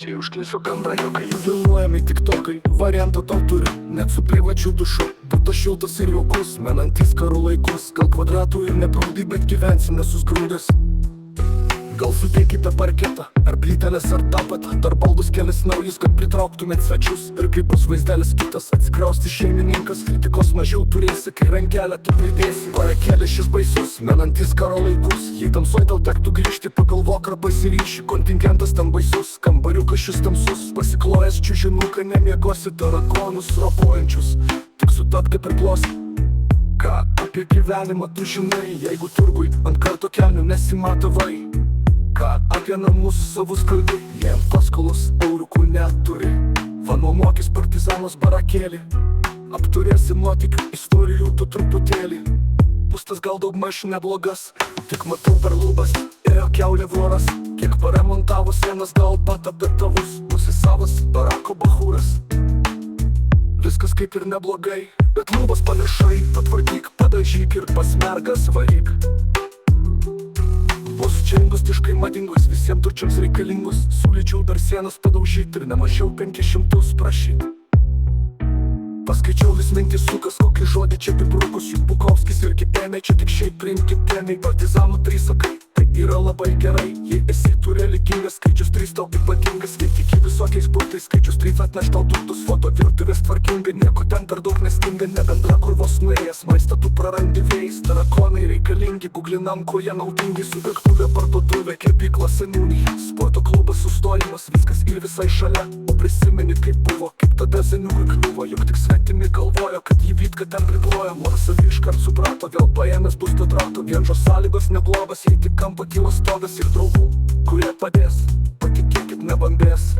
Kai užklysiu gandrą juokai, vėluojami tiktokai, variantą tau turi, net su privačiu dušu. Būtų šiltas ir jaukus, menantis karo laikus. Gal kvadratų ir nepraudy, bet gyvensi nesusgrūdęs. Gal sudėkite parketą, ar plyteles, ar tapatą. Dar baldus kelis naujus, kad pritrauktumėt svečius. Ir kaip bus vaizdelis kitas, atsikrausti šeimininkas. Kritikos mažiau turėsi, kai rankelę tu pridėsi. Parakėlė šis baisus, menantis karo laikus. Jei tamsoj tau tektų grįžti, pagalvok ar pasiryši. Kontingentas ten baisus, kambariukas šis tamsus. Pasiklojęs čiužinuką, nemiegosi tarakonus ropojančius. Tik sutapti priplosi. Ką apie gyvenimą tu žinai, jeigu turgui ant karto kelnių nesimatavai? Ką apie namus savus kalbi, jiem paskolos euriukų neturi. Vanuomokis partizanos barakėlį, apturėsi nuotykių istorijų tu truputėlį. Pustas gal daugmaž neblogas, tik matau per lubas ėjo kiaulė voras. Kiek paremontavo sienas, gal patapė tavus, būsi savas barako bachūras. Viskas kaip ir neblogai, bet lubas pamiršai, patvarkyk, padažyk ir pasmergas varyk. Bus čia industiškai madingus, visiems turčiams reikalingus. Siūlyčiau dar sienas padaužyti ir nemažiau 500 prašyti. Paskaičiau vis mintis sukas, kokį žodį čia apibrukus. Juk Bukovskis ir kitėmė, čia tik šiaip priimti tėmiai. Partizanų 3 sakai, tai yra labai gerai. Jei esi tu religingas, skaičius 3 tau ypatingas. Jei tiki visokiais būtais, skaičius 3 atneš tau turtus. Foto virtuvės tvarkinga, nieko ten per daug nestinga. Nebendra kur vos nuėjęs, maistą tu prarandi vėjais. Tarakonai reikalingi, guglinam, kuo jie naudingi. Su virtuvė, parduotuvė, kepykla, seniūnai. Sporto klubas, sustojimas, viskas ir visai šalia. O prisimeni kaip buvo, kaip tada seniūkui kliuvo. Juk tik svetimi galvojo, kad jį vytka ten priplojo. Nors savi iškart suprato, vėl paėmęs bus tudrato. Vienžos sąlygos neblogas, jei tik kampo kyla stogas. Ir draugų, kurie padės, patikėkit nebambės.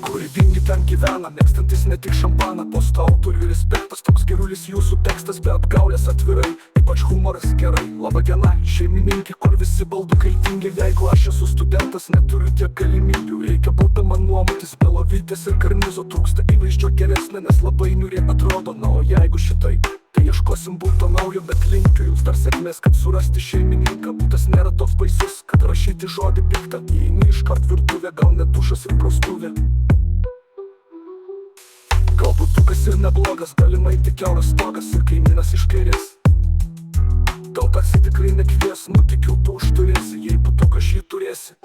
Kūrybingi ten gyvena, mėgstantis ne tik šampaną. Posto autorių respektas, toks gerulis jūsų tekstas, be apgaulės atvirai. Ypač humoras gerai, laba diena, šeimininkė, kur visi baldukai tingi. Jeigu aš esu studentas, neturiu tiek galimybių. Reikia būti man nuomotis, be lovytės ir karnizo. Trūksta įvaizdžio geresnė, nes labai niuriai atrodo. Na o jeigu šitai, tai ieškosim būto naujo, bet linkiu jums dar sėkmės, kad surasti šeimininką. Būtas nėra toks baisus, kad rašyti žodį piktą. Įeini iškart virtuvė, gal net dušas ir praustuvė. Galbūt tukas ir neblogas, galimai tik kiauras stogas ir kaimynas iš kairės. Tau taksi tikrai nekvies, nutikiu tu užturėsi, jei putuką šį turėsi.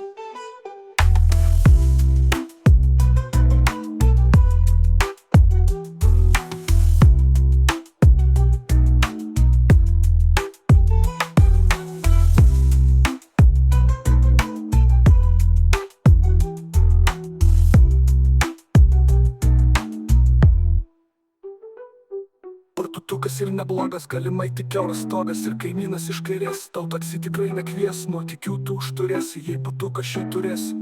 Tukas ir neblogas, galimai tik kiauras stogas ir kaimynas iš kairės. Tau taksi tikrai nekvies, nuotykių tu užturėsi, jei putuką šį turėsi.